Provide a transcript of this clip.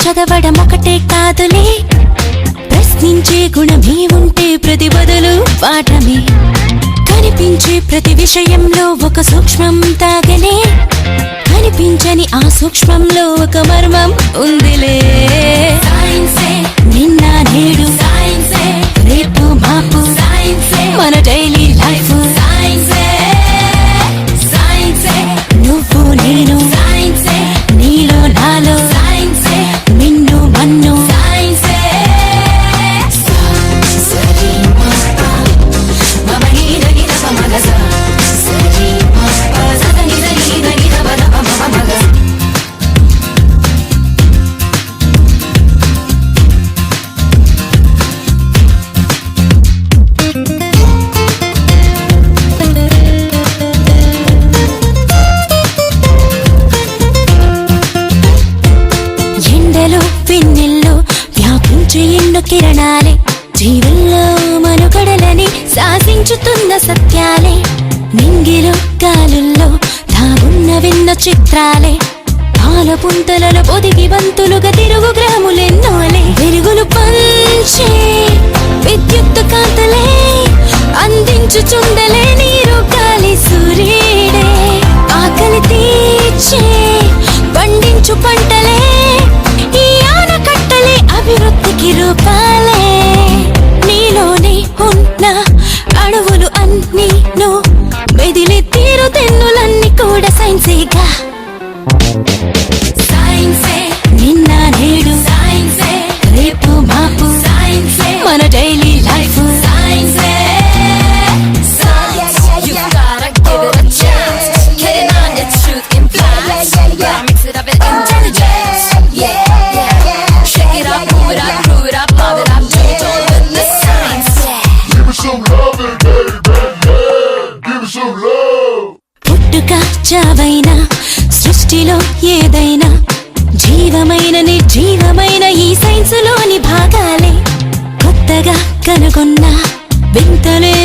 చదవడం ఒకటే కాదులే, ప్రశ్నించే గుణమే ఉంటే ప్రతి బదులు పాఠమే. కనిపించే ప్రతి విషయంలో ఒక సూక్ష్మం తాగనే, కనిపించని ఆ సూక్ష్మంలో ఒక మర్మం ఉందిలే. సైన్సే నిన్న నేడు, సైన్సే రేపు మాపు, సైన్సే మన డైలీ లైఫ్. సైన్సే సైన్సే నువ్వు నేను, సైన్సే నీలో నాలో, సైన్సే నిన్ను మన్ను. సైన్సే సరి మప మమ నీద నిద మగ సరి మప సద నిద నిద నిద మమ మగ. ఎండలో వెన్నెల్లో వ్యాపించే ఎన్నో కిరణాలే, జీవుల్లో మనుగడలని శాసించుతున్న సత్యాలే. నింగిలో గాలుల్లో దాగున్న విన్న చిత్రాలే, పాల పుంతలలో పొదిగి బంతులుగా తిరుగు గ్రాములెన్నోలే. వెలుగులు పంచే విద్యుత్ కాంతలే, అందించుచుండలే నీరు గాలి సూర్యుడే. ఆకలి తీర్చే పండించు పంటలే, ఈ ఆనకట్టలే అభివృద్ధికి రూపాలే. నీలోనే ఉన్న అడవులు అన్నీ మెదిలి తీరు తెన్నులన్నీ కూడా సైన్సేగా. సైన్సే నిన్న నేడు, సైన్సే రేపు మాపు, సైన్సే మన డైలీ లైఫ్. సైన్సే you gotta give it a chance, get it on its truth and facts, gotta mix it up with intelligence. Shake it up, move it up, groove it up, love it up, do it all with the science. Give me some love, baby, give me some love. పుట్టుక చావైనా సృష్టిలో ఏదైనా, జీవమైన నిర్జీవమైన ఈ సైన్సులోని భాగాలే. కొత్తగా కనుగొన్న వింతలే